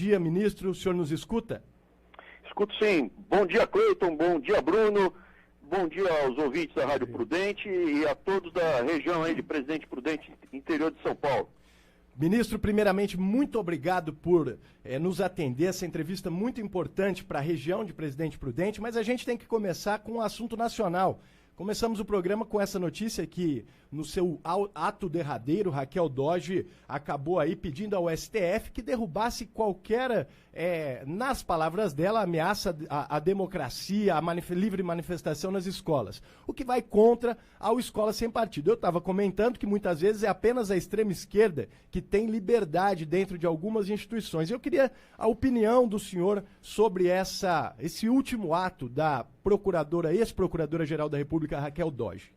Bom dia, ministro. O senhor nos escuta? Escuto sim. Bom dia, Cleiton. Bom dia, Bruno. Bom dia aos ouvintes da Rádio Prudente e a todos da região aí de Presidente Prudente, interior de São Paulo. Ministro, primeiramente, muito obrigado por nos atender. Essa entrevista muito importante para a região de Presidente Prudente, mas a gente tem que começar com um assunto nacional. Começamos o programa com essa notícia que, no seu ato derradeiro, Raquel Dodge acabou aí pedindo ao STF que derrubasse qualquer, nas palavras dela, ameaça à democracia, à livre manifestação nas escolas, o que vai contra a Escola Sem Partido. Eu estava comentando que muitas vezes é apenas a extrema esquerda que tem liberdade dentro de algumas instituições. Eu queria a opinião do senhor sobre esse último ato da ex-procuradora-geral da República, Raquel Dodge.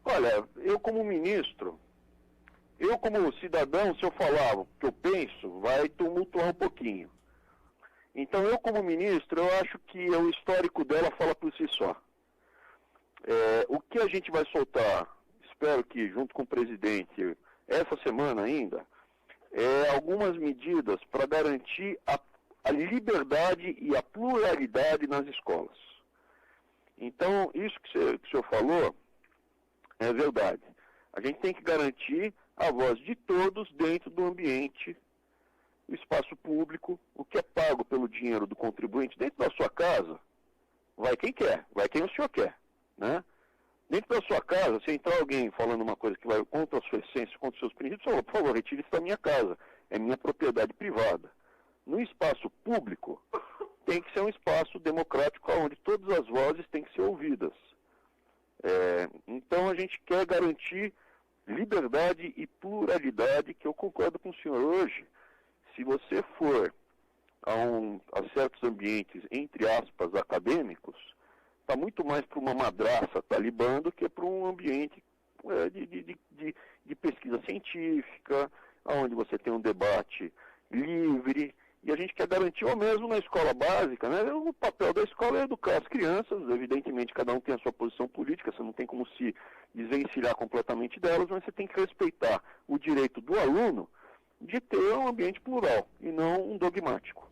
Olha, eu como ministro, eu como cidadão, se eu falar o que eu penso, vai tumultuar um pouquinho. Então eu como ministro, eu acho que o histórico dela fala por si só. O que a gente vai soltar, espero que junto com o presidente, essa semana ainda, algumas medidas para garantir a liberdade e a pluralidade nas escolas. Então, isso que o senhor falou é verdade. A gente tem que garantir a voz de todos dentro do ambiente, do espaço público, o que é pago pelo dinheiro do contribuinte dentro da sua casa, vai quem quer, vai quem o senhor quer, né? Dentro da sua casa, se entrar alguém falando uma coisa que vai contra a sua essência, contra os seus princípios, fala, por favor, retire isso da minha casa, é minha propriedade privada. No espaço público, tem que ser um espaço democrático onde todas as vozes têm que ser ouvidas. Então a gente quer garantir liberdade e pluralidade, que eu concordo com o senhor hoje. Se você for a certos ambientes, entre aspas, acadêmicos, está muito mais para uma madraça talibã do que para um ambiente de pesquisa científica, onde você tem um debate livre. E a gente quer garantir, ou mesmo na escola básica, né? O papel da escola é educar as crianças, evidentemente cada um tem a sua posição política, você não tem como se desvencilhar completamente delas, mas você tem que respeitar o direito do aluno de ter um ambiente plural e não um dogmático.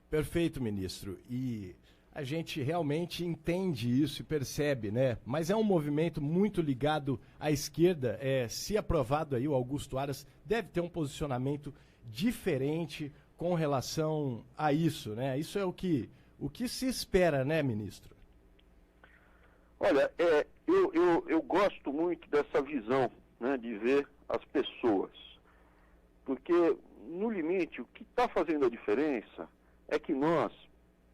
Perfeito, ministro. E a gente realmente entende isso e percebe, né? Mas é um movimento muito ligado à esquerda. Se aprovado aí, o Augusto Aras deve ter um posicionamento diferente com relação a isso, né? Isso é o que se espera, né, ministro? Olha, eu gosto muito dessa visão, né, de ver as pessoas. Porque, no limite, o que está fazendo a diferença é que nós,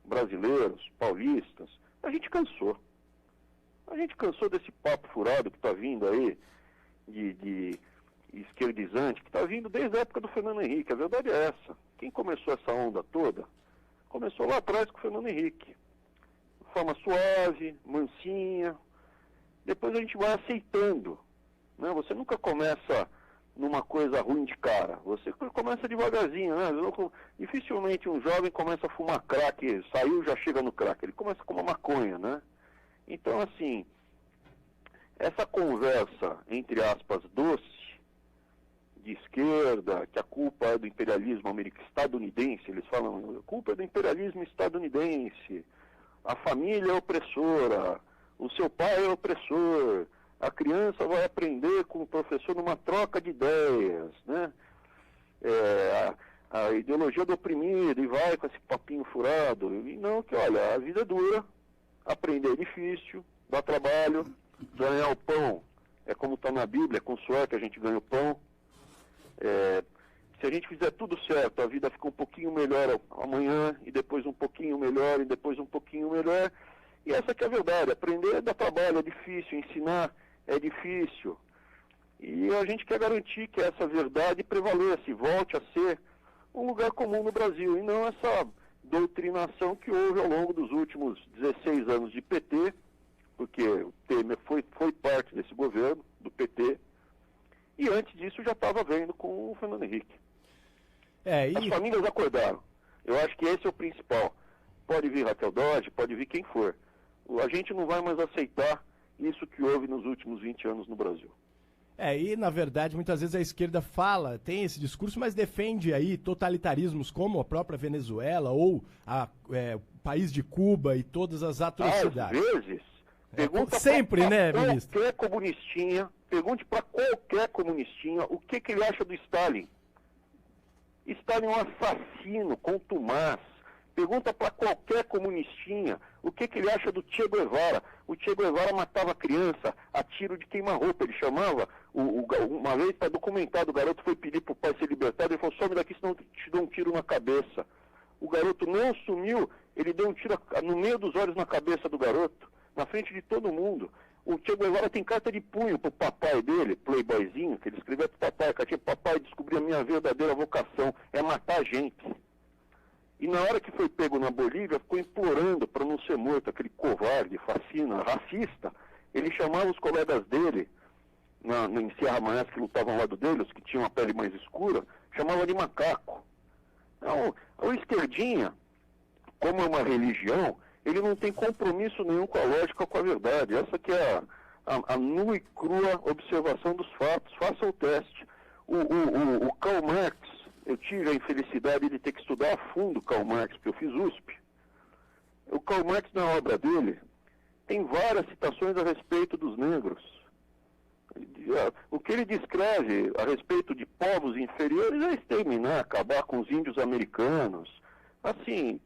brasileiros, paulistas, a gente cansou. A gente cansou desse papo furado que está vindo aí, de esquerdizante, que está vindo desde a época do Fernando Henrique. A verdade é essa. Quem começou essa onda toda, começou lá atrás com o Fernando Henrique. De forma suave, mansinha. Depois a gente vai aceitando, né? Você nunca começa numa coisa ruim de cara. Você começa devagarzinho, né? Dificilmente um jovem começa a fumar crack, saiu já chega no crack. Ele começa com uma maconha, né? Então, assim, essa conversa, entre aspas, doce, de esquerda, que a culpa é do imperialismo estadunidense, eles falam, a culpa é do imperialismo estadunidense, a família é opressora, o seu pai é opressor, a criança vai aprender com o professor numa troca de ideias, né? A ideologia do oprimido, e vai com esse papinho furado, e não, que olha, a vida é dura, aprender é difícil, dá trabalho, ganhar o pão, é como está na Bíblia, com suor que a gente ganha o pão. Se a gente fizer tudo certo, a vida fica um pouquinho melhor amanhã, e depois um pouquinho melhor, e depois um pouquinho melhor. E essa que é a verdade, aprender dá trabalho, é difícil, ensinar é difícil. E a gente quer garantir que essa verdade prevaleça e volte a ser um lugar comum no Brasil, e não essa doutrinação que houve ao longo dos últimos 16 anos de PT, porque o Temer foi parte desse governo, do PT, e antes disso já estava vendo com o Fernando Henrique. As famílias acordaram. Eu acho que esse é o principal. Pode vir Raquel Dodge, pode vir quem for. A gente não vai mais aceitar isso que houve nos últimos 20 anos no Brasil. E na verdade, muitas vezes a esquerda fala, tem esse discurso, mas defende aí totalitarismos como a própria Venezuela ou o país de Cuba e todas as atrocidades. Às vezes, sempre, né, ministro? Pergunte para qualquer comunistinha o que ele acha do Stalin. Stalin é um assassino contumaz. Pergunta para qualquer comunistinha o que ele acha do Che Guevara. O Che Guevara matava criança a tiro de queima-roupa. Ele chamava, uma vez para documentar, o garoto foi pedir para o pai ser libertado, ele falou, some daqui senão eu te dou um tiro na cabeça. O garoto não sumiu, ele deu um tiro no meio dos olhos na cabeça do garoto, na frente de todo mundo. O Che Guevara tem carta de punho pro papai dele, playboyzinho, que ele escreveu pro papai, que papai descobriu a minha verdadeira vocação, é matar gente. E na hora que foi pego na Bolívia, ficou implorando para não ser morto, aquele covarde, fascina, racista. Ele chamava os colegas dele, em Sierra Maestra, que lutavam ao lado dele, os que tinham a pele mais escura, chamava de macaco. Então, o esquerdinha, como é uma religião, ele não tem compromisso nenhum com a lógica, com a verdade. Essa que é a nua e crua observação dos fatos. Faça o teste. O Karl Marx, eu tive a infelicidade de ter que estudar a fundo Karl Marx, porque eu fiz USP. O Karl Marx, na obra dele, tem várias citações a respeito dos negros. O que ele descreve a respeito de povos inferiores é exterminar, acabar com os índios americanos. Assim,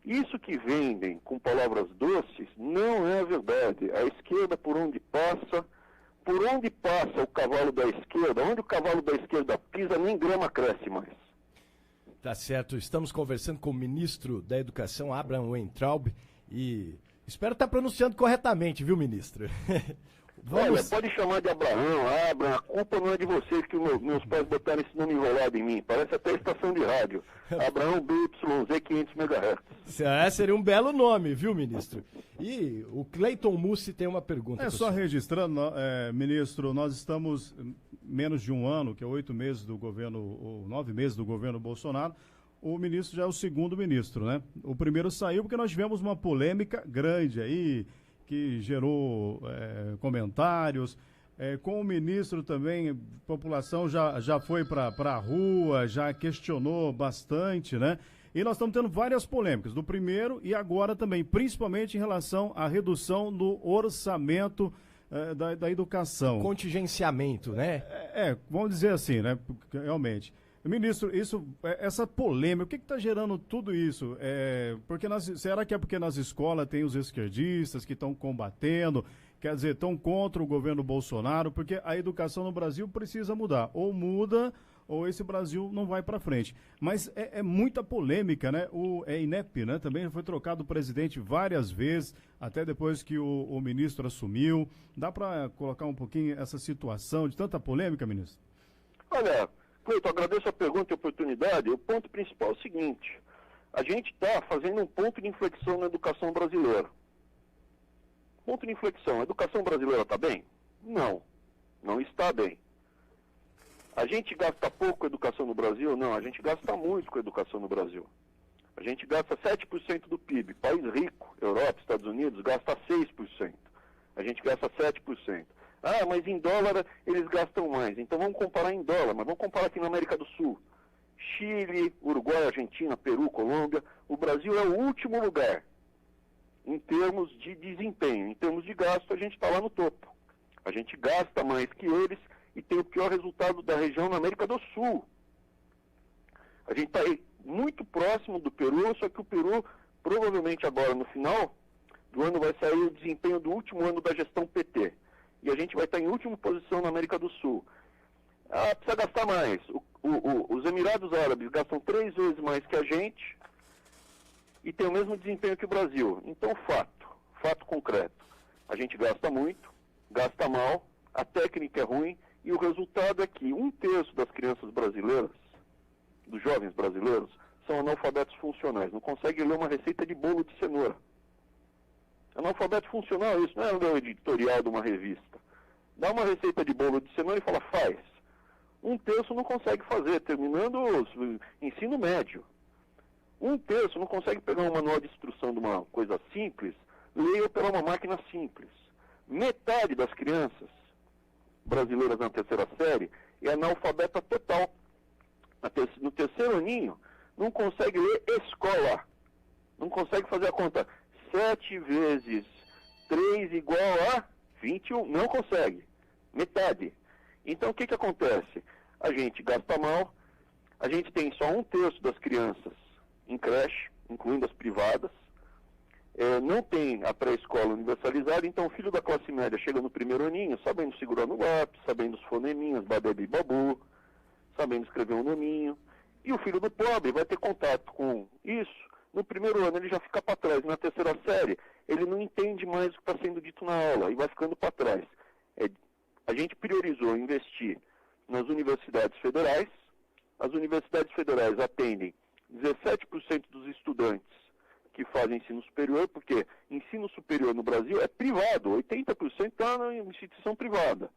isso que vendem com palavras doces não é a verdade. A esquerda, por onde passa o cavalo da esquerda, onde o cavalo da esquerda pisa, nem grama cresce mais. Tá certo, estamos conversando com o ministro da Educação, Abraham Weintraub, e espero estar pronunciando corretamente, viu, ministro? Olha, pode chamar de Abraham, a culpa não é de vocês que meus pais botaram esse nome enrolado em mim, parece até estação de rádio. Abraham BYZ 500 MHz. Seria um belo nome, viu, ministro? E o Cleiton Mussi tem uma pergunta. Só registrando, ministro, nós estamos menos de um ano, que é 8 meses do governo, ou 9 meses do governo Bolsonaro. O ministro já é o segundo ministro, né? O primeiro saiu porque nós tivemos uma polêmica grande aí, que gerou comentários. Com o ministro também, a população já foi para a rua, já questionou bastante, né? E nós estamos tendo várias polêmicas, do primeiro e agora também, principalmente em relação à redução do orçamento da educação. Contingenciamento, né? Vamos dizer assim, né? Realmente. Ministro, essa polêmica, o que está gerando tudo isso? Será que é porque nas escolas tem os esquerdistas que estão combatendo, quer dizer, estão contra o governo Bolsonaro? Porque a educação no Brasil precisa mudar. Ou muda, ou esse Brasil não vai para frente. Mas é muita polêmica, né? O INEP, né? Também foi trocado o presidente várias vezes, até depois que o ministro assumiu. Dá para colocar um pouquinho essa situação de tanta polêmica, ministro? Olha, Cleiton, agradeço a pergunta e a oportunidade. O ponto principal é o seguinte: a gente está fazendo um ponto de inflexão na educação brasileira. Ponto de inflexão. A educação brasileira está bem? Não. Não está bem. A gente gasta pouco com educação no Brasil? Não. A gente gasta muito com educação no Brasil. A gente gasta 7% do PIB. País rico, Europa, Estados Unidos, gasta 6%. A gente gasta 7%. Ah, mas em dólar eles gastam mais. Então vamos comparar em dólar, mas vamos comparar aqui na América do Sul. Chile, Uruguai, Argentina, Peru, Colômbia. O Brasil é o último lugar em termos de desempenho. Em termos de gasto, a gente está lá no topo. A gente gasta mais que eles e tem o pior resultado da região na América do Sul. A gente está aí muito próximo do Peru, só que o Peru, provavelmente agora no final do ano, vai sair o desempenho do último ano da gestão PT. E a gente vai estar em última posição na América do Sul. Precisa gastar mais. Os Emirados Árabes gastam 3 vezes mais que a gente e tem o mesmo desempenho que o Brasil. Então, fato concreto. A gente gasta muito, gasta mal, a técnica é ruim e o resultado é que 1/3 das crianças brasileiras, dos jovens brasileiros, são analfabetos funcionais. Não conseguem ler uma receita de bolo de cenoura. Analfabeto funcional, isso não é um editorial de uma revista. Dá uma receita de bolo de cenoura e fala, faz. 1/3 não consegue fazer, terminando o ensino médio. 1/3 não consegue pegar um manual de instrução de uma coisa simples, ler e operar uma máquina simples. Metade das crianças brasileiras na terceira série é analfabeta total. No terceiro aninho, não consegue ler escola. Não consegue fazer a conta. 7 vezes 3 igual a 21. Não consegue. Metade. Então, o que acontece? A gente gasta mal, a gente tem só 1/3 das crianças em creche, incluindo as privadas, não tem a pré-escola universalizada, então o filho da classe média chega no primeiro aninho, sabendo segurar no lápis, sabendo os foneminhas, babebi babu, sabendo escrever um nominho, e o filho do pobre vai ter contato com isso. No primeiro ano ele já fica para trás, na terceira série ele não entende mais o que está sendo dito na aula e vai ficando para trás. A gente priorizou investir nas universidades federais. As universidades federais atendem 17% dos estudantes que fazem ensino superior, porque ensino superior no Brasil é privado, 80% está na instituição privada.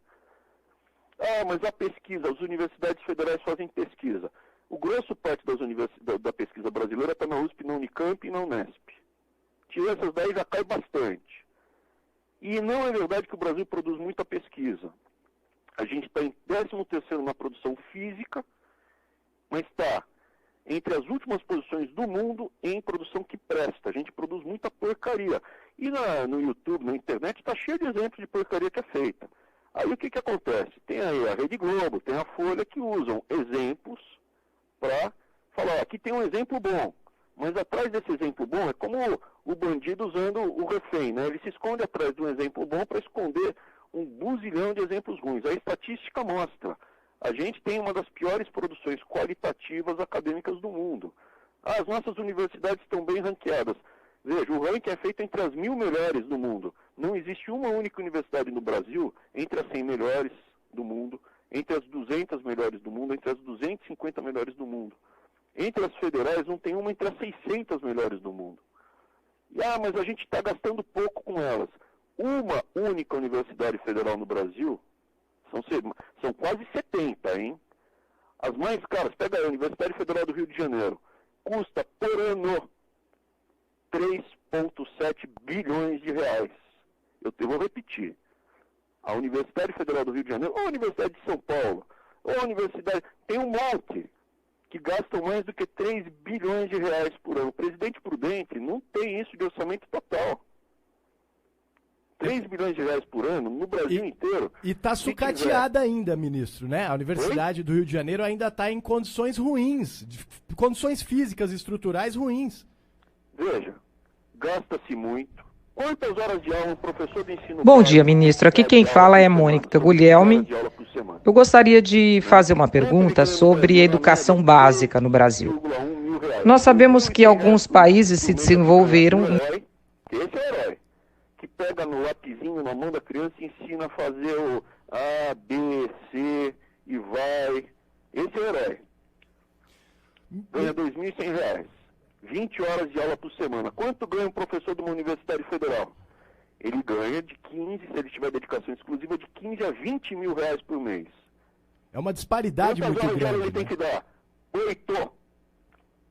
Ah, mas a pesquisa, as universidades federais fazem pesquisa. O grosso parte da pesquisa brasileira está na USP, na Unicamp e na Unesp. Tira essas daí, já cai bastante. E não é verdade que o Brasil produz muita pesquisa. A gente está em 13º na produção física, mas está entre as últimas posições do mundo em produção que presta. A gente produz muita porcaria. E no YouTube, na internet, está cheio de exemplos de porcaria que é feita. Aí o que acontece? Tem aí a Rede Globo, tem a Folha, que usam exemplos para falar, aqui tem um exemplo bom. Mas atrás desse exemplo bom é como o bandido usando o refém, né? Ele se esconde atrás de um exemplo bom para esconder um buzilhão de exemplos ruins. A estatística mostra. A gente tem uma das piores produções qualitativas acadêmicas do mundo. As nossas universidades estão bem ranqueadas. Veja, o ranking é feito entre as 1000 melhores do mundo. Não existe uma única universidade no Brasil entre as 100 melhores do mundo, entre as 200 melhores do mundo, entre as 250 melhores do mundo. Entre as federais não tem uma entre as 600 melhores do mundo. Mas a gente está gastando pouco com elas. Uma única universidade federal no Brasil, são quase 70, hein? As mais caras, pega aí, a Universidade Federal do Rio de Janeiro, custa por ano 3,7 bilhões de reais. Eu vou repetir. A Universidade Federal do Rio de Janeiro, ou a Universidade de São Paulo, ou a Universidade... Tem um monte que gastam mais do que 3 bilhões de reais por ano. O presidente prudente não tem isso de orçamento total. 3 bilhões de reais por ano no Brasil inteiro. E está sucateada ainda, ministro, né? A Universidade do Rio de Janeiro ainda está em condições ruins, condições físicas e estruturais ruins. Veja, gasta-se muito. Quantas horas de aula um professor de ensino... Bom dia, ministro. Aqui quem fala é Mônica Guglielmi. Eu gostaria de fazer uma pergunta sobre a educação básica no Brasil. Nós sabemos que alguns países se desenvolveram... Esse é o herói. Que pega no lapisinho na mão da criança e ensina a fazer o A, B, C e vai. Esse é o herói. Ganha R$ 2.100. 20 horas de aula por semana. Quanto ganha um professor de uma universidade federal? Ele ganha de 15, se ele tiver dedicação exclusiva, de 15 a 20 mil reais por mês. É uma disparidade muito grande. Quantas horas de aula ele tem que dar? 8.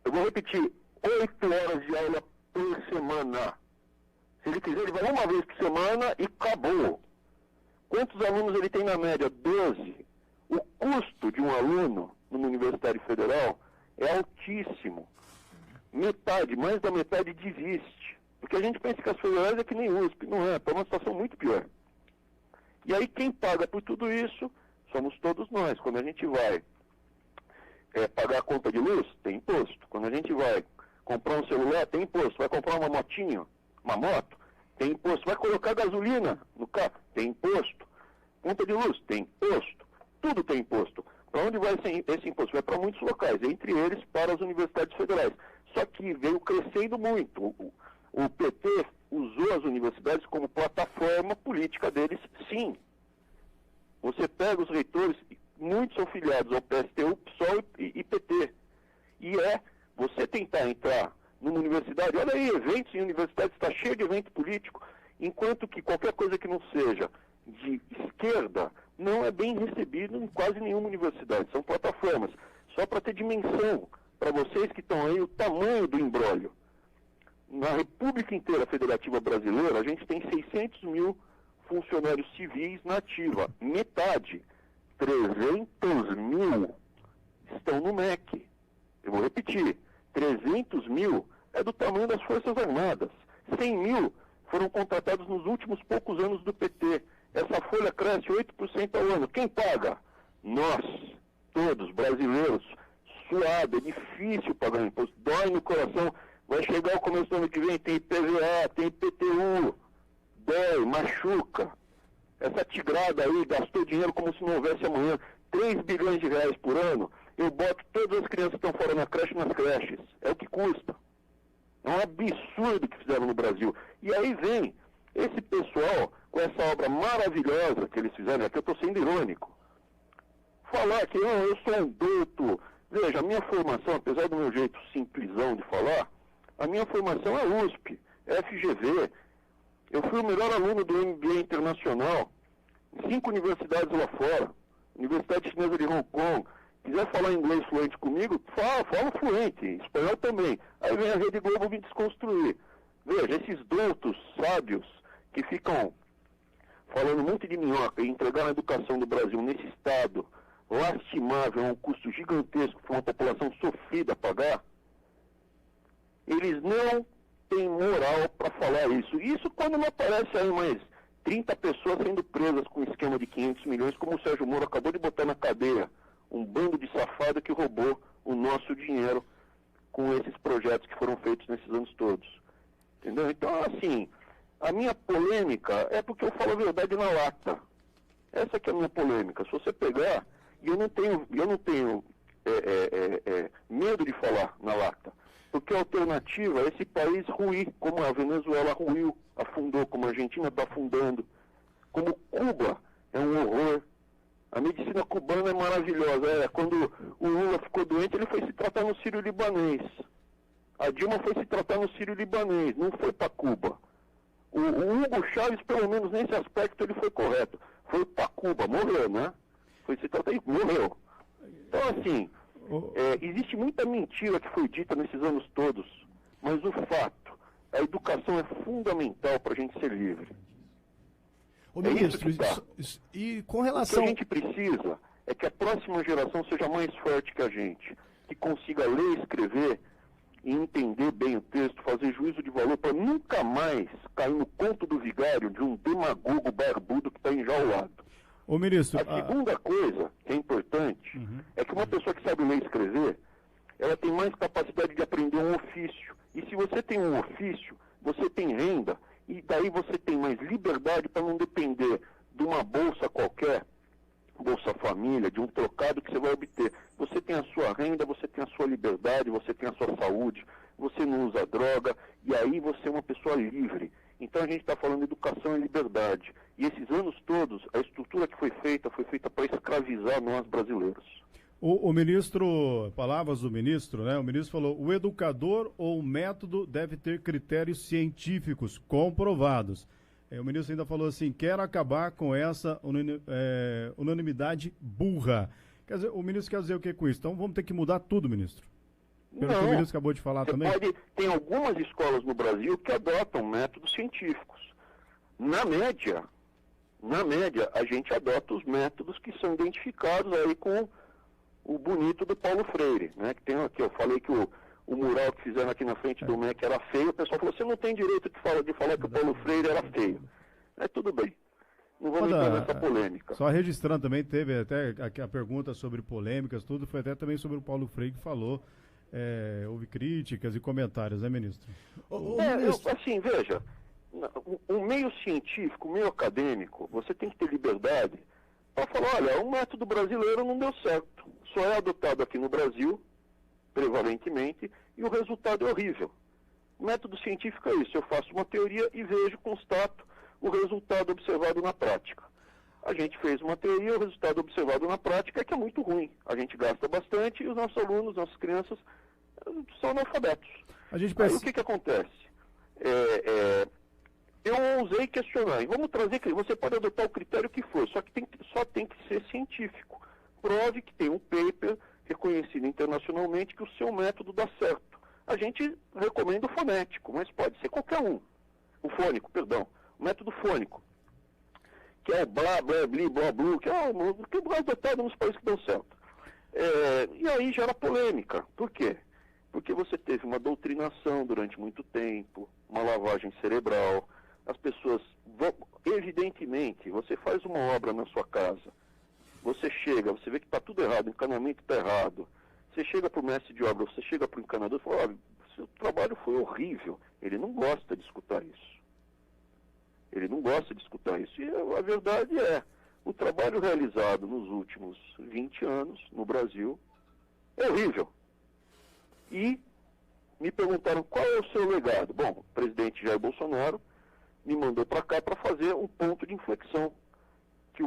Eu vou repetir. 8 horas de aula por semana. Se ele quiser, ele vai uma vez por semana e acabou. Quantos alunos ele tem na média? 12. O custo de um aluno numa universidade federal é altíssimo. Mais da metade desiste. Porque a gente pensa que as federais é que nem USP. Não é, está uma situação muito pior. E aí quem paga por tudo isso somos todos nós. Quando a gente vai pagar a conta de luz, tem imposto. Quando a gente vai comprar um celular, tem imposto. Vai comprar uma motinha, uma moto, tem imposto. Vai colocar gasolina no carro, tem imposto. Conta de luz, tem imposto. Tudo tem imposto. Para onde vai esse imposto? Vai para muitos locais, entre eles para as universidades federais. Só que veio crescendo muito. O PT usou as universidades como plataforma política deles, sim. Você pega os reitores, muitos são filiados ao PSTU, PSOL e PT. E você tentar entrar numa universidade, olha aí, eventos em universidades, está cheio de evento político, enquanto que qualquer coisa que não seja de esquerda não é bem recebido em quase nenhuma universidade. São plataformas. Só para ter dimensão, para vocês que estão aí, o tamanho do imbróglio. Na República inteira Federativa Brasileira, a gente tem 600 mil funcionários civis na ativa. Metade, 300 mil, estão no MEC. Eu vou repetir, 300 mil é do tamanho das Forças Armadas. 100 mil foram contratados nos últimos poucos anos do PT. Essa folha cresce 8% ao ano. Quem paga? Nós, todos, brasileiros. Suado, é difícil pagar imposto, dói no coração. Vai chegar o começo do ano que vem, tem IPVA, tem IPTU, dói, machuca. Essa tigrada aí gastou dinheiro como se não houvesse amanhã, 3 bilhões de reais por ano, eu boto todas as crianças que estão fora na creche nas creches. É o que custa. É um absurdo que fizeram no Brasil. E aí vem esse pessoal com essa obra maravilhosa que eles fizeram, aqui eu estou sendo irônico, falar que eu sou um douto. Veja, a minha formação, apesar do meu jeito simplesão de falar, a minha formação é USP, é FGV. Eu fui o melhor aluno do MBA internacional em 5 universidades lá fora. Universidade Chinesa de Hong Kong. Quiser falar inglês fluente comigo, falo fluente, espanhol também. Aí vem a Rede Globo me desconstruir. Veja, esses doutos sábios que ficam falando muito de minhoca e entregar a educação do Brasil nesse estado lastimável, a um custo gigantesco para uma população sofrida a pagar, eles não têm moral para falar isso. Isso quando não aparece aí mais 30 pessoas sendo presas com um esquema de 500 milhões, como o Sérgio Moro acabou de botar na cadeia, um bando de safado que roubou o nosso dinheiro com esses projetos que foram feitos nesses anos todos. Entendeu? Então, assim, a minha polêmica é porque eu falo a verdade na lata. Essa que é a minha polêmica. Se você pegar, e eu não tenho medo de falar na lata, porque a alternativa é esse país ruir, como a Venezuela ruiu, afundou, como a Argentina está afundando, como Cuba é um horror. A medicina cubana é maravilhosa. Quando o Lula ficou doente, ele foi se tratar no Sírio-Libanês. A Dilma foi se tratar no Sírio-Libanês, não foi para Cuba. O Hugo Chávez, pelo menos nesse aspecto, ele foi correto. Foi para Cuba, morreu, né? Foi se tratar e morreu. Então, assim, existe muita mentira que foi dita nesses anos todos, mas o fato, a educação é fundamental para a gente ser livre. Ô, ministro, e com relação... O que a gente precisa é que a próxima geração seja mais forte que a gente, que consiga ler e escrever e entender bem o texto, fazer juízo de valor, para nunca mais cair no conto do vigário de um demagogo barbudo que está enjaulado. Ô, ministro, a segunda coisa que é importante é que uma pessoa que sabe ler e escrever, ela tem mais capacidade de aprender um ofício. E se você tem um ofício, você tem renda, e daí você tem mais liberdade para não depender de uma bolsa qualquer, Bolsa Família, de um trocado que você vai obter. Você tem a sua renda, você tem a sua liberdade, você tem a sua saúde, você não usa droga, e aí você é uma pessoa livre. Então a gente está falando de educação e liberdade. E esses anos todos, a estrutura que foi feita para escravizar nós brasileiros. O ministro, palavras do ministro, né? O ministro falou, o educador ou o método deve ter critérios científicos comprovados. O ministro ainda falou assim, quer acabar com essa unanimidade burra. Quer dizer, o ministro quer dizer o que com isso? Então vamos ter que mudar tudo, ministro. Pelo que o ministro acabou de falar também. Tem algumas escolas no Brasil que adotam métodos científicos. Na média, a gente adota os métodos que são identificados aí com o bonito do Paulo Freire, né? Que tem aqui, eu falei que o mural que fizeram aqui na frente do MEC era feio, o pessoal falou, você não tem direito de falar que o Paulo Freire era feio. Tudo bem. Não vamos entrar nessa polêmica. Só registrando também, teve até a pergunta sobre polêmicas, tudo, foi até também sobre o Paulo Freire que falou, houve críticas e comentários, né, ministro? Assim, veja, o meio científico, o meio acadêmico, você tem que ter liberdade para falar, olha, o método brasileiro não deu certo, só é adotado aqui no Brasil, prevalentemente, e o resultado é horrível. O método científico é isso, eu faço uma teoria e vejo, constato o resultado observado na prática. A gente fez uma teoria, o resultado observado na prática é que é muito ruim. A gente gasta bastante e os nossos alunos, nossas crianças, são analfabetos. Aí o que acontece? Eu ousei questionar, e vamos trazer, você pode adotar o critério que for, só que só tem que ser científico. Prove que tem um paper reconhecido internacionalmente que o seu método dá certo. A gente recomenda o fonético, mas pode ser qualquer um. O fônico, perdão. O método fônico. que é o blá, blá, bli, blá, blu, que é o que o mais votado nos países que dão certo. E aí gera polêmica. Por quê? Porque você teve uma doutrinação durante muito tempo, uma lavagem cerebral, as pessoas vão, evidentemente, você faz uma obra na sua casa, você chega, você vê que está tudo errado, o encanamento está errado, você chega para o mestre de obra, você chega para o encanador e fala, olha, seu trabalho foi horrível, ele não gosta de escutar isso. Ele não gosta de escutar isso. E a verdade é, o trabalho realizado nos últimos 20 anos no Brasil é horrível. E me perguntaram qual é o seu legado. Bom, o presidente Jair Bolsonaro me mandou para cá para fazer um ponto de inflexão. Que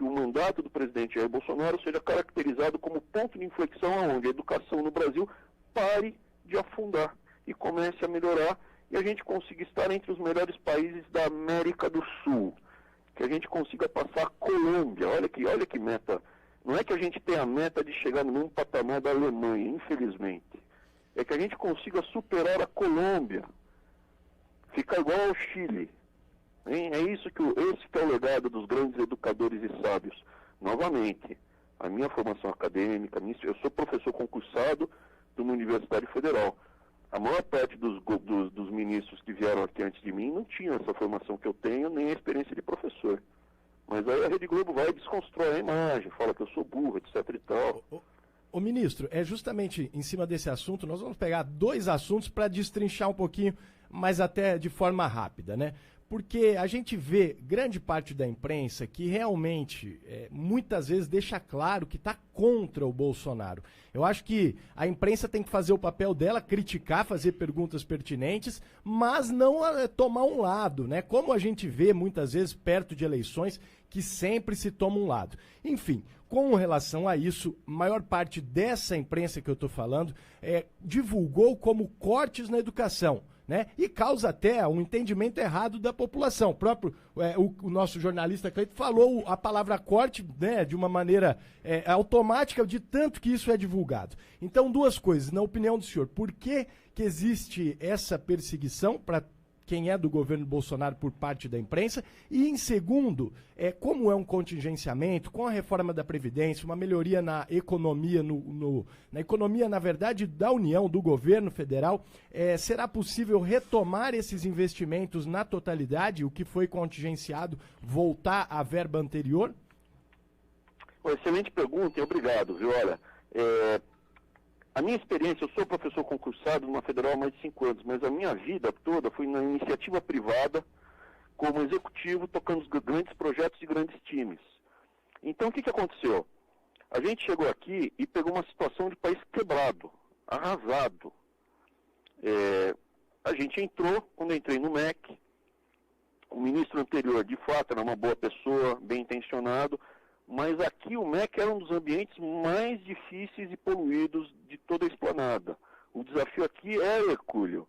o mandato do presidente Jair Bolsonaro seja caracterizado como ponto de inflexão onde a educação no Brasil pare de afundar e comece a melhorar e a gente consiga estar entre os melhores países da América do Sul. Que a gente consiga passar a Colômbia. Olha que meta. Não é que a gente tenha a meta de chegar no mesmo patamar da Alemanha, infelizmente. É que a gente consiga superar a Colômbia. Ficar igual ao Chile. Hein? Esse que é o legado dos grandes educadores e sábios. Novamente, a minha formação acadêmica, eu sou professor concursado de uma Universidade Federal. A maior parte dos ministros que vieram aqui antes de mim não tinham essa formação que eu tenho, nem a experiência de professor. Mas aí a Rede Globo vai e desconstrói a imagem, fala que eu sou burro, etc e tal. Ô ministro, é justamente em cima desse assunto, nós vamos pegar 2 assuntos para destrinchar um pouquinho, mas até de forma rápida, né? Porque a gente vê grande parte da imprensa que realmente, muitas vezes, deixa claro que está contra o Bolsonaro. Eu acho que a imprensa tem que fazer o papel dela, criticar, fazer perguntas pertinentes, mas não tomar um lado, né? Como a gente vê muitas vezes perto de eleições, que sempre se toma um lado. Enfim, com relação a isso, a maior parte dessa imprensa que eu estou falando divulgou como cortes na educação. Né? E causa até um entendimento errado da população. O nosso jornalista Cleito falou a palavra corte, né, de uma maneira automática, de tanto que isso é divulgado. Então, 2 coisas, na opinião do senhor, por que existe essa perseguição para quem é do governo Bolsonaro por parte da imprensa? E, em segundo, como é um contingenciamento, com a reforma da Previdência, uma melhoria na economia, na economia, na verdade, da União, do governo federal, será possível retomar esses investimentos na totalidade, o que foi contingenciado, voltar à verba anterior? Excelente pergunta e obrigado, viu? Olha, a minha experiência, eu sou professor concursado numa federal há mais de 5 anos, mas a minha vida toda foi na iniciativa privada, como executivo, tocando os grandes projetos e grandes times. Então, o que aconteceu? A gente chegou aqui e pegou uma situação de país quebrado, arrasado. A gente entrou, quando eu entrei no MEC, o ministro anterior, de fato, era uma boa pessoa, bem intencionado, mas aqui o MEC era um dos ambientes mais difíceis e poluídos de toda a esplanada. O desafio aqui é hercúleo.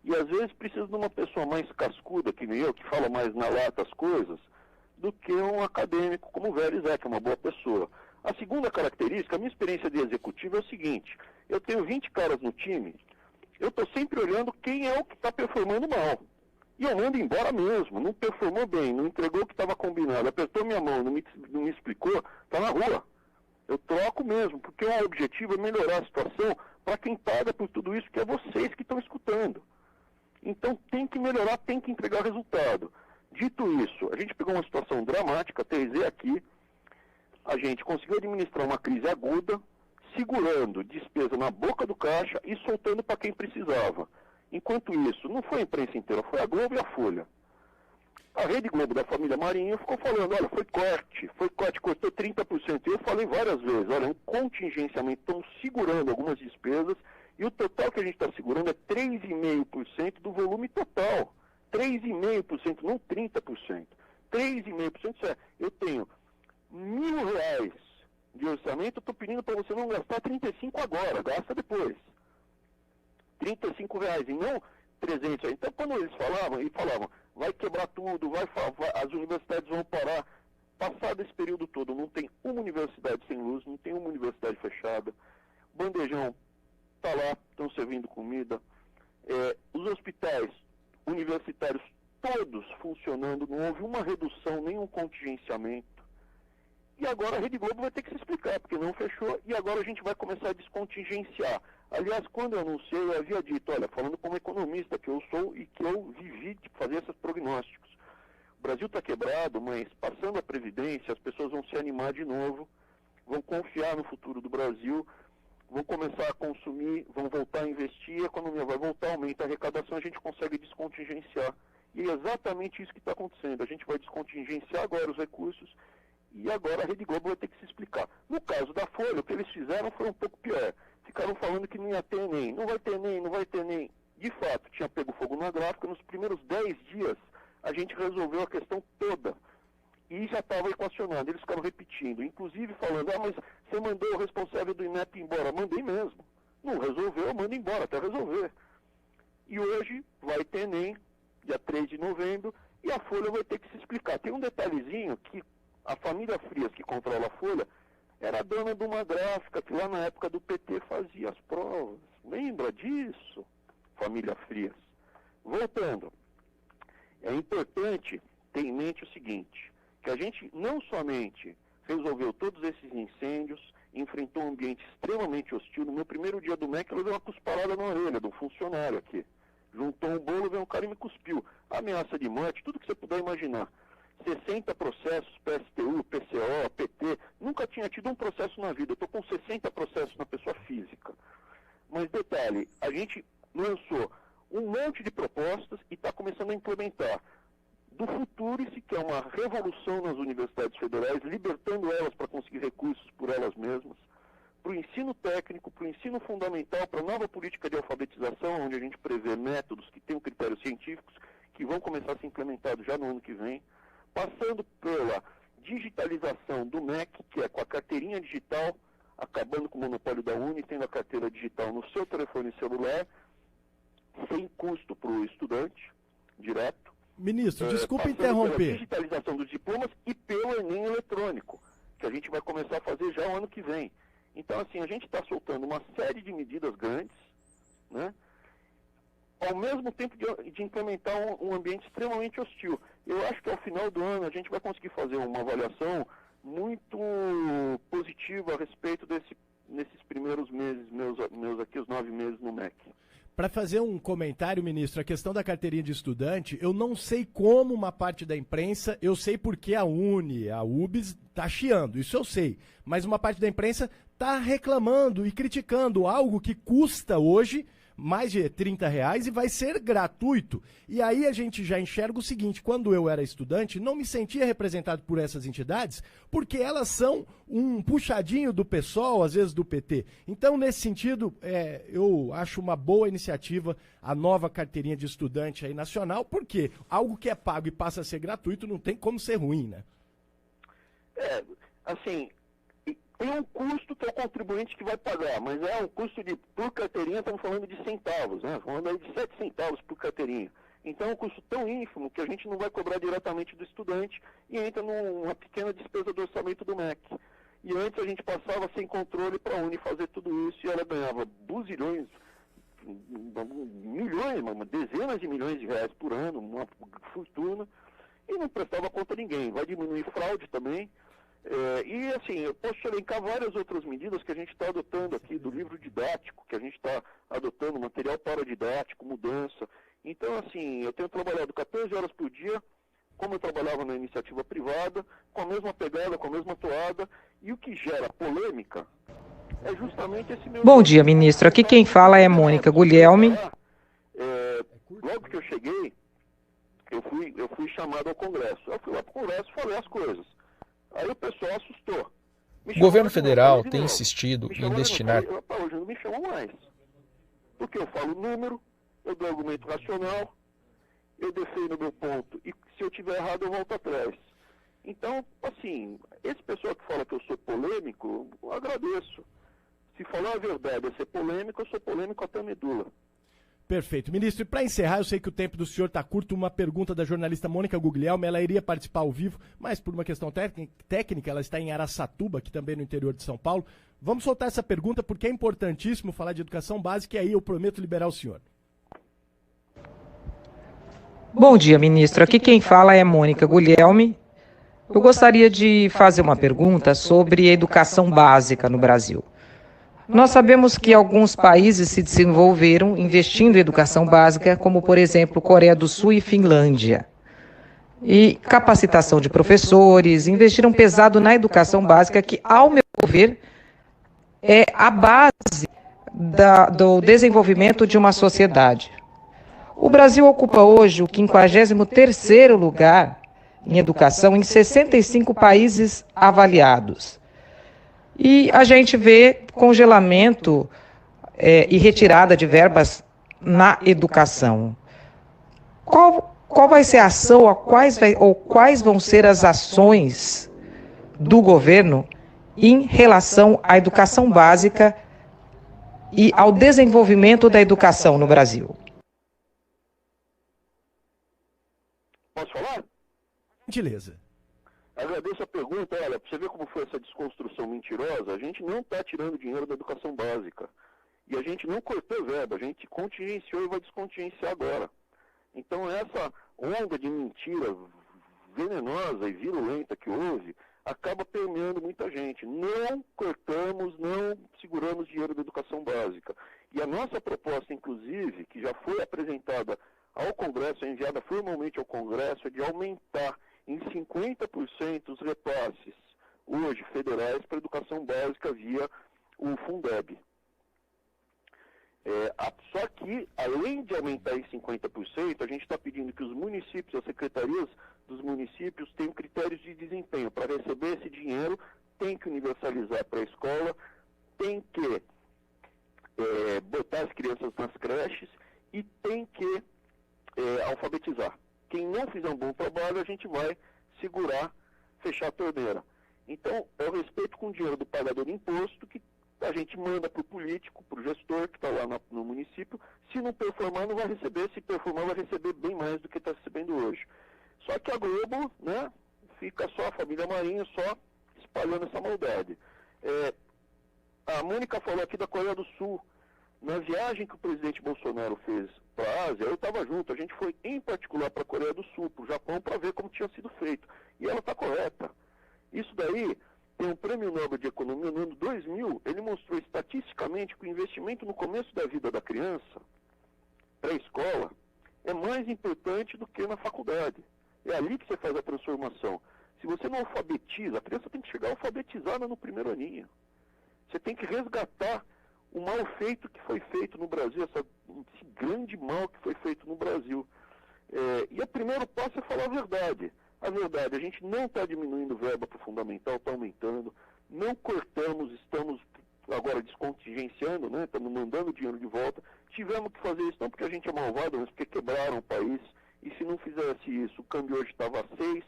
E às vezes precisa de uma pessoa mais cascuda, que nem eu, que fala mais na lata as coisas, do que um acadêmico como o velho Zé, que é uma boa pessoa. A segunda característica, a minha experiência de executivo é o seguinte: eu tenho 20 caras no time, eu estou sempre olhando quem é o que está performando mal. E eu mando embora mesmo, não performou bem, não entregou o que estava combinado, apertou minha mão, não me explicou, está na rua. Eu troco mesmo, porque o objetivo é melhorar a situação para quem paga por tudo isso, que é vocês que estão escutando. Então tem que melhorar, tem que entregar resultado. Dito isso, a gente pegou uma situação dramática, aterrissei aqui, a gente conseguiu administrar uma crise aguda, segurando despesa na boca do caixa e soltando para quem precisava. Enquanto isso, não foi a imprensa inteira, foi a Globo e a Folha. A Rede Globo da família Marinho ficou falando, olha, foi corte, cortou 30%. E eu falei várias vezes, olha, um contingenciamento, estamos segurando algumas despesas e o total que a gente está segurando é 3,5% do volume total. 3,5%, não 30%. 3,5%, eu tenho R$1.000 de orçamento, eu estou pedindo para você não gastar 35 agora, gasta depois. R$35 e não 300. Então, quando eles falavam, vai quebrar tudo, as universidades vão parar. Passado esse período todo, não tem uma universidade sem luz, não tem uma universidade fechada. Bandejão está lá, estão servindo comida. Os hospitais universitários todos funcionando, não houve uma redução, nenhum contingenciamento. E agora a Rede Globo vai ter que se explicar, porque não fechou, e agora a gente vai começar a descontingenciar. Aliás, quando eu anunciei, eu havia dito, olha, falando como economista que eu sou e que eu vivi de fazer esses prognósticos. O Brasil está quebrado, mas passando a Previdência, as pessoas vão se animar de novo, vão confiar no futuro do Brasil, vão começar a consumir, vão voltar a investir, a economia vai voltar, aumenta a arrecadação, a gente consegue descontingenciar. E é exatamente isso que está acontecendo. A gente vai descontingenciar agora os recursos e agora a Rede Globo vai ter que se explicar. No caso da Folha, o que eles fizeram foi um pouco pior. Ficaram falando que não ia ter ENEM. Não vai ter ENEM, não vai ter ENEM. De fato, tinha pego fogo na gráfica. Nos primeiros 10 dias, a gente resolveu a questão toda. E já estava equacionando. Eles ficaram repetindo. Inclusive falando, mas você mandou o responsável do INEP embora. Mandei mesmo. Não resolveu, manda embora até resolver. E hoje vai ter ENEM, dia 3 de novembro, e a Folha vai ter que se explicar. Tem um detalhezinho que a família Frias, que controla a Folha, era dona de uma gráfica que lá na época do PT fazia as provas. Lembra disso, família Frias? Voltando, é importante ter em mente o seguinte, que a gente não somente resolveu todos esses incêndios, enfrentou um ambiente extremamente hostil. No meu primeiro dia do MEC, eu levei uma cusparada na orelha de um funcionário aqui. Juntou um bolo, veio um cara e me cuspiu. Ameaça de morte, tudo que você puder imaginar. 60 processos, PSTU, PCO, PT, nunca tinha tido um processo na vida. Eu estou com 60 processos na pessoa física. Mas detalhe, a gente lançou um monte de propostas e está começando a implementar. Do Futurice, que é uma revolução nas universidades federais, libertando elas para conseguir recursos por elas mesmas, para o ensino técnico, para o ensino fundamental, para a nova política de alfabetização, onde a gente prevê métodos que tenham critérios científicos, que vão começar a ser implementados já no ano que vem, passando pela digitalização do MEC, que é com a carteirinha digital, acabando com o monopólio da Uni, tendo a carteira digital no seu telefone celular, sem custo para o estudante, direto. Ministro, desculpa interromper. Pela digitalização dos diplomas e pelo Enem eletrônico, que a gente vai começar a fazer já o ano que vem. Então, assim, a gente está soltando uma série de medidas grandes, né? Ao mesmo tempo de implementar um ambiente extremamente hostil. Eu acho que ao final do ano a gente vai conseguir fazer uma avaliação muito positiva a respeito nesses primeiros meses, meus aqui, os 9 meses no MEC. Para fazer um comentário, ministro, a questão da carteirinha de estudante, eu não sei como uma parte da imprensa, eu sei porque a Uni, a UBS, está chiando, isso eu sei, mas uma parte da imprensa está reclamando e criticando algo que custa hoje mais de R$30 e vai ser gratuito. E aí a gente já enxerga o seguinte, quando eu era estudante, não me sentia representado por essas entidades, porque elas são um puxadinho do PSOL, às vezes do PT. Então, nesse sentido, eu acho uma boa iniciativa a nova carteirinha de estudante aí nacional, porque algo que é pago e passa a ser gratuito não tem como ser ruim, né? Assim, tem um custo que é o contribuinte que vai pagar, mas é um custo por carteirinha, estamos falando de centavos, né? Falando aí de 7 centavos por carteirinha. Então é um custo tão ínfimo que a gente não vai cobrar diretamente do estudante e entra numa pequena despesa do orçamento do MEC. E antes a gente passava sem controle para a Uni fazer tudo isso e ela ganhava buzilhões, milhões, dezenas de milhões de reais por ano, uma fortuna, e não prestava conta a ninguém. Vai diminuir fraude também. E assim, eu posso elencar várias outras medidas que a gente está adotando aqui, do livro didático, que a gente está adotando, material paradidático, mudança. Então, assim, eu tenho trabalhado 14 horas por dia, como eu trabalhava na iniciativa privada, com a mesma pegada, com a mesma toada, e o que gera polêmica é justamente esse meu... Bom dia, ministro. Aqui quem fala é Mônica Guglielmi. Logo que eu cheguei, eu fui chamado ao Congresso. Eu fui lá para o Congresso e falei as coisas. Aí o pessoal assustou. O governo federal tem insistido em destinar... Hoje não me chamam mais. Porque eu falo número, eu dou argumento racional, eu defendo meu ponto, e se eu tiver errado eu volto atrás. Então, assim, esse pessoal que fala que eu sou polêmico, eu agradeço. Se falar a verdade é ser polêmico, eu sou polêmico até a medula. Perfeito. Ministro, e para encerrar, eu sei que o tempo do senhor está curto, uma pergunta da jornalista Mônica Guglielmi, ela iria participar ao vivo, mas por uma questão técnica, ela está em Araçatuba, aqui também no interior de São Paulo. Vamos soltar essa pergunta porque é importantíssimo falar de educação básica e aí eu prometo liberar o senhor. Bom dia, ministro. Aqui quem fala é Mônica Guglielmi. Eu gostaria de fazer uma pergunta sobre a educação básica no Brasil. Nós sabemos que alguns países se desenvolveram investindo em educação básica, como, por exemplo, Coreia do Sul e Finlândia. E capacitação de professores, investiram pesado na educação básica, que, ao meu ver, é a base do desenvolvimento de uma sociedade. O Brasil ocupa hoje o 53º lugar em educação em 65 países avaliados. E a gente vê congelamento e retirada de verbas na educação. Qual vai ser a ação, quais vão ser as ações do governo em relação à educação básica e ao desenvolvimento da educação no Brasil? Posso falar? Gentileza. Agradeço a pergunta. Olha, para você ver como foi essa desconstrução mentirosa, a gente não está tirando dinheiro da educação básica. E a gente não cortou verba, a gente contingenciou e vai descontingenciar agora. Então essa onda de mentira venenosa e virulenta que houve, acaba permeando muita gente. Não cortamos, não seguramos dinheiro da educação básica. E a nossa proposta, inclusive, que já foi apresentada ao Congresso, enviada formalmente ao Congresso, é de aumentar em 50% os repasses, hoje, federais, para a educação básica via o Fundeb. Só que, além de aumentar em 50%, a gente está pedindo que os municípios, as secretarias dos municípios, tenham critérios de desempenho. Para receber esse dinheiro, tem que universalizar para a escola, tem que botar as crianças nas creches e tem que alfabetizar. Quem não fizer um bom trabalho, a gente vai segurar, fechar a torneira. Então, é o respeito com o dinheiro do pagador de imposto que a gente manda para o político, para o gestor que está lá no município. Se não performar, não vai receber. Se performar, vai receber bem mais do que está recebendo hoje. Só que a Globo, né, fica só a família Marinho, só espalhando essa maldade. A Mônica falou aqui da Coreia do Sul. Na viagem que o presidente Bolsonaro fez para a Ásia, eu estava junto. A gente foi, em particular, para a Coreia do Sul, para o Japão, para ver como tinha sido feito. E ela está correta. Isso daí tem um prêmio Nobel de Economia no ano 2000. Ele mostrou estatisticamente que o investimento no começo da vida da criança, pré-escola, é mais importante do que na faculdade. É ali que você faz a transformação. Se você não alfabetiza, a criança tem que chegar alfabetizada no primeiro aninho. Você tem que resgatar o mal feito que foi feito no Brasil, esse grande mal que foi feito no Brasil. E o primeiro passo é falar a verdade. A verdade, a gente não está diminuindo verba para o fundamental, está aumentando, não cortamos, estamos agora descontingenciando, né? Estamos mandando dinheiro de volta. Tivemos que fazer isso não porque a gente é malvado, mas porque quebraram o país. E se não fizesse isso, o câmbio hoje estava a 6,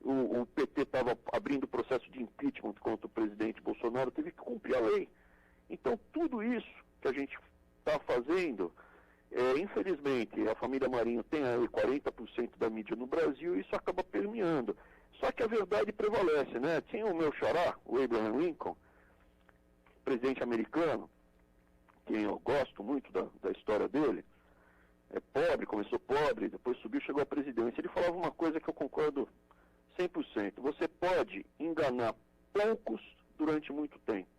o PT estava abrindo processo de impeachment contra o presidente Bolsonaro, teve que cumprir a lei. Então, tudo isso que a gente está fazendo, infelizmente, a família Marinho tem aí 40% da mídia no Brasil e isso acaba permeando. Só que a verdade prevalece, né? Tinha o meu xará, o Abraham Lincoln, presidente americano, quem eu gosto muito da história dele, é pobre, começou pobre, depois subiu, chegou à presidência. Ele falava uma coisa que eu concordo 100%. Você pode enganar poucos durante muito tempo.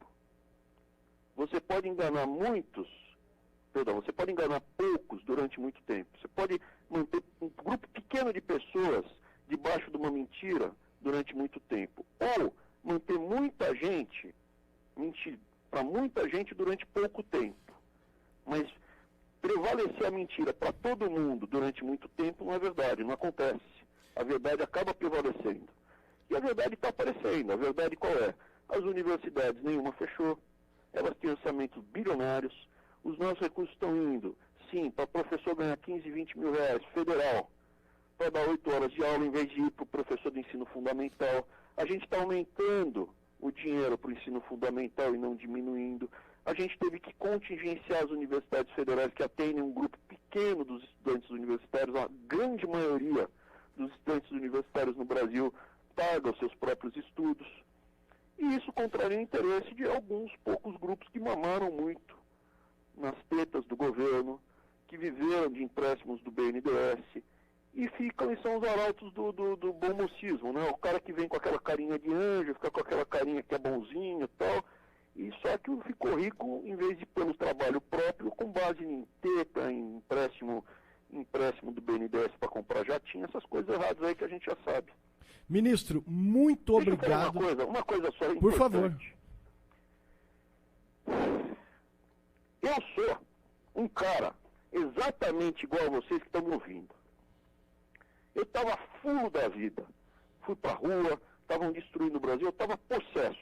Você pode enganar você pode enganar poucos durante muito tempo. Você pode manter um grupo pequeno de pessoas debaixo de uma mentira durante muito tempo. Ou manter muita gente, mentir para muita gente durante pouco tempo. Mas prevalecer a mentira para todo mundo durante muito tempo não é verdade, não acontece. A verdade acaba prevalecendo. E a verdade está aparecendo. A verdade qual é? As universidades, nenhuma fechou. Elas têm orçamentos bilionários, os nossos recursos estão indo, sim, para o professor ganhar 15, 20 mil reais, federal, para dar 8 horas de aula em vez de ir para o professor de ensino fundamental. A gente está aumentando o dinheiro para o ensino fundamental e não diminuindo. A gente teve que contingenciar as universidades federais que atendem um grupo pequeno dos estudantes universitários. A grande maioria dos estudantes universitários no Brasil paga os seus próprios estudos. E isso contraria o interesse de alguns poucos grupos que mamaram muito nas tetas do governo, que viveram de empréstimos do BNDES e ficam e são os arautos do bom mocismo, né? O cara que vem com aquela carinha de anjo, fica com aquela carinha que é bonzinho e tal, e só que ficou rico em vez de pelo trabalho próprio, com base em teta, em empréstimo do BNDES para comprar jatinho, essas coisas erradas aí que a gente já sabe. Ministro, muito obrigado. Deixa eu falar uma coisa só importante. Por favor. Eu sou um cara exatamente igual a vocês que estão me ouvindo. Eu estava fulo da vida. Fui pra rua, estavam destruindo o Brasil, eu estava possesso.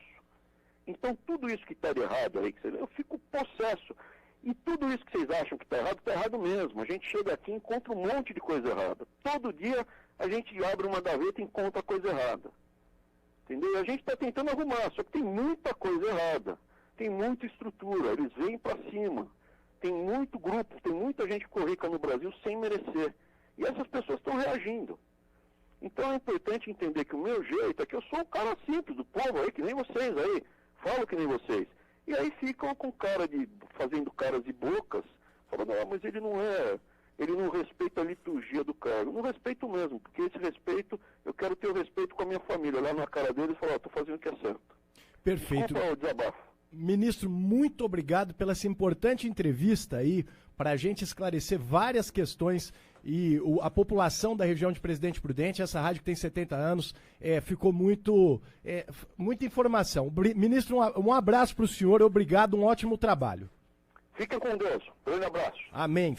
Então tudo isso que está de errado aí, eu fico possesso. E tudo isso que vocês acham que está errado mesmo. A gente chega aqui e encontra um monte de coisa errada. Todo dia a gente abre uma gaveta e encontra coisa errada. Entendeu? E a gente está tentando arrumar, só que tem muita coisa errada. Tem muita estrutura, eles vêm para cima. Tem muito grupo, tem muita gente que rica no Brasil sem merecer. E essas pessoas estão reagindo. Então é importante entender que o meu jeito é que eu sou um cara simples do povo aí, que nem vocês aí. Falo que nem vocês. E aí ficam com fazendo caras e bocas, falando, mas ele não respeita a liturgia do cargo. Não respeito mesmo, porque esse respeito, eu quero ter o respeito com a minha família, olhar na cara deles e falar, estou fazendo o que é certo. Perfeito. Desculpa o desabafo. Ministro, muito obrigado pela essa importante entrevista aí, para a gente esclarecer várias questões e a população da região de Presidente Prudente, essa rádio que tem 70 anos, ficou muita informação. Ministro, um abraço para o senhor, obrigado, um ótimo trabalho. Fiquem com Deus, grande abraço. Amém.